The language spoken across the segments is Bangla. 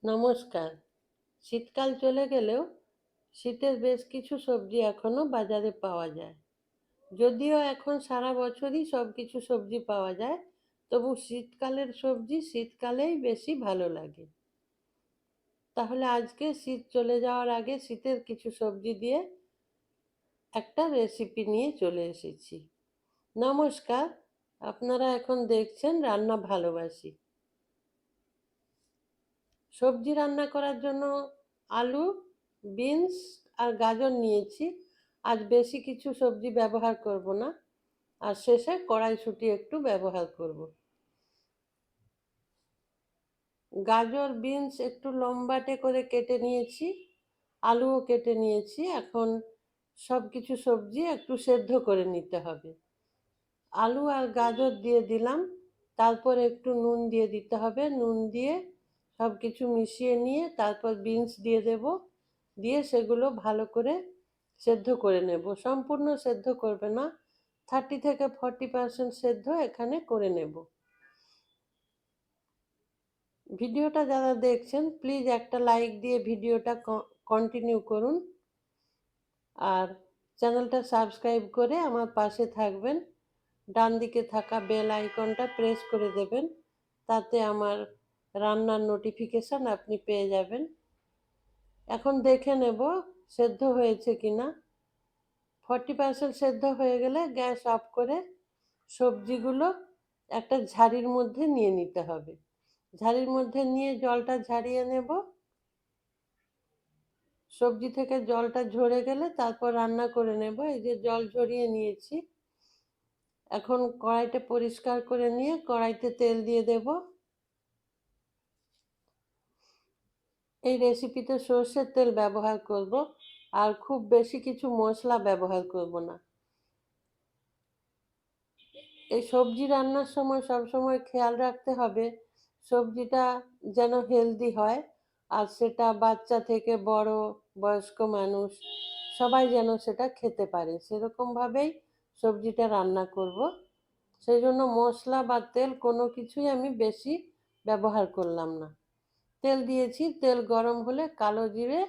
নমস্কার। শীতকাল চলে গেলেও শীতের বেশ কিছু সবজি এখনো বাজারে পাওয়া যায়। যদিও এখন সারা বছরই সব কিছু সবজি পাওয়া যায়, তবু শীতকালের সবজি শীতকালেই বেশি ভালো লাগে। তাহলে আজকে শীত চলে যাওয়ার আগে শীতের কিছু সবজি দিয়ে একটা রেসিপি নিয়ে চলে এসেছি। নমস্কার, আপনারা এখন দেখছেন রান্না ভালোবাসি। সবজি রান্না করার জন্য আলু, বিনস আর গাজর নিয়েছি। আজ বেশি কিছু সবজি ব্যবহার করব না, আর শেষে কড়াইশুঁটি একটু ব্যবহার করব। গাজর, বিনস একটু লম্বাটে করে কেটে নিয়েছি, আলুও কেটে নিয়েছি। এখন সব কিছু সবজি একটু সেদ্ধ করে নিতে হবে। আলু আর গাজর দিয়ে দিলাম, তারপর একটু নুন দিয়ে দিতে হবে। নুন দিয়ে সব কিছু মিশিয়ে নিয়ে তারপর বিনস দিয়ে দেব, দিয়ে সেগুলো ভালো করে সেদ্ধ করে নেব। সম্পূর্ণ সেদ্ধ করবে না, 30 থেকে 40% সেদ্ধ এখানে করে নেব। ভিডিওটা যারা দেখছেন প্লিজ একটা লাইক দিয়ে ভিডিওটা কন্টিনিউ করুন, আর চ্যানেলটা সাবস্ক্রাইব করে আমার পাশে থাকবেন। ডান দিকে থাকা বেল আইকনটা প্রেস করে দেবেন, তাতে আমার রান্নার নোটিফিকেশন আপনি পেয়ে যাবেন। এখন দেখে নেব সেদ্ধ হয়েছে কিনা। 40% সেদ্ধ হয়ে গেলে গ্যাস অফ করে সবজিগুলো একটা ঝাড়ির মধ্যে নিয়ে নিতে হবে। ঝাড়ির মধ্যে নিয়ে জলটা ঝাড়িয়ে নেব। সবজি থেকে জলটা ঝরে গেলে তারপর রান্না করে নেব। এই যে জল ঝরিয়ে নিয়েছি। এখন কড়াইটা পরিষ্কার করে নিয়ে কড়াইতে তেল দিয়ে দেব। এই রেসিপিতে সর্ষের তেল ব্যবহার করব, আর খুব বেশি কিছু মশলা ব্যবহার করব না। এই সবজি রান্নার সময় সবসময় খেয়াল রাখতে হবে সবজিটা যেন হেলদি হয়, আর সেটা বাচ্চা থেকে বড়, বয়স্ক মানুষ সবাই যেন সেটা খেতে পারে, সেরকমভাবেই সবজিটা রান্না করব। সেই জন্য মশলা বা তেল কোনো কিছুই আমি বেশি ব্যবহার করলাম না। তেল দিয়েছি, তেল গরম হলে কালো জিরে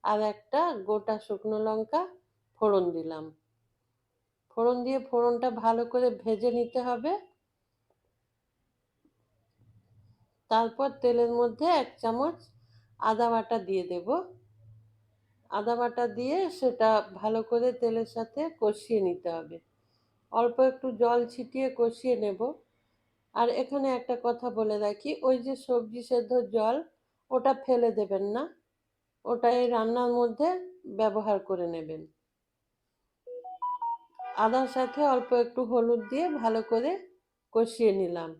আর একটা গোটা শুকনো লঙ্কা ফোড়ন দিলাম। ফোড়ন দিয়ে ফোড়নটা ভালো করে ভেজে নিতে হবে। তারপর তেলের মধ্যে 1 চামচ আদা বাটা দিয়ে দেব। আদা বাটা দিয়ে সেটা ভালো করে তেলের সাথে কষিয়ে নিতে হবে। অল্প একটু জল ছিটিয়ে কষিয়ে নেব। আর এখানে একটা কথা বলে রাখি, ওই যে সবজি সেদ্ধ জল, ওটা ফেলে দেবেন না, ওটা এই রান্নার মধ্যে ব্যবহার করে নেবেন। আদার সাথে অল্প একটু হলুদ দিয়ে ভালো করে কষিয়ে নিলাম।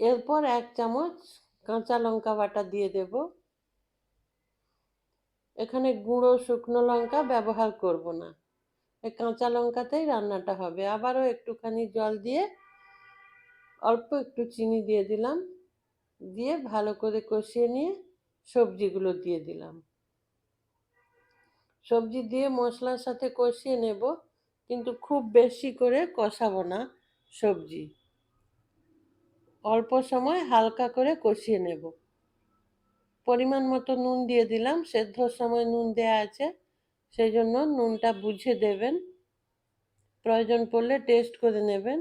এরপর 1 চামচ কাঁচা লঙ্কা বাটা দিয়ে দেব। এখানে গুঁড়ো শুকনো লঙ্কা ব্যবহার করব না, এই কাঁচা লঙ্কাতেই রান্নাটা হবে। আবারও একটুখানি জল দিয়ে অল্প একটু চিনি দিয়ে দিলাম, দিয়ে ভালো করে কষিয়ে নিয়ে সবজিগুলো দিয়ে দিলাম। সবজি দিয়ে মশলার সাথে কষিয়ে নেব, কিন্তু খুব বেশি করে কষাবো না সবজি, অল্প সময় হালকা করে কষিয়ে নেব। পরিমাণ মতো নুন দিয়ে দিলাম, সেদ্ধর সময় নুন দেয়া আছে, সেই জন্য নুনটা বুঝে দেবেন, প্রয়োজন পড়লে টেস্ট করে নেবেন।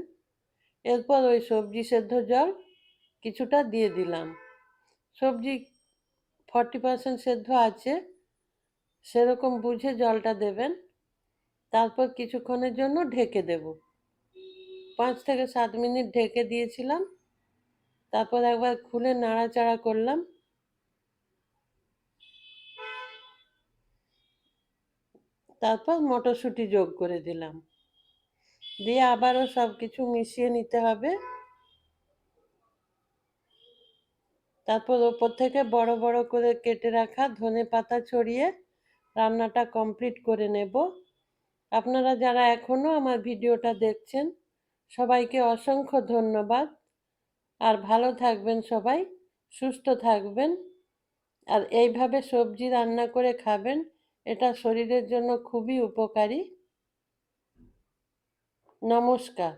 এরপর ওই সবজি সেদ্ধ জল কিছুটা দিয়ে দিলাম। সবজি 40% সেদ্ধ আছে, সেরকম বুঝে জলটা দেবেন। তারপর কিছুক্ষণের জন্য ঢেকে দেব। 5 থেকে 7 মিনিট ঢেকে দিয়েছিলাম, তারপর একবার খুলে নাড়াচাড়া করলাম। তারপর মটরশুঁটি যোগ করে দিলাম, দিয়ে আবারও সব কিছু মিশিয়ে নিতে হবে। তারপর ওপর থেকে বড় বড় করে কেটে রাখা ধনেপাতা ছড়িয়ে রান্নাটা কমপ্লিট করে নেব। আপনারা যারা এখনো আমার ভিডিওটা দেখছেন সবাইকে অসংখ্য ধন্যবাদ। আর ভালো থাকবেন সবাই, সুস্থ থাকবেন, আর এইভাবে সবজি রান্না করে খাবেন, এটা শরীরের জন্য খুবই উপকারী। নমস্কার।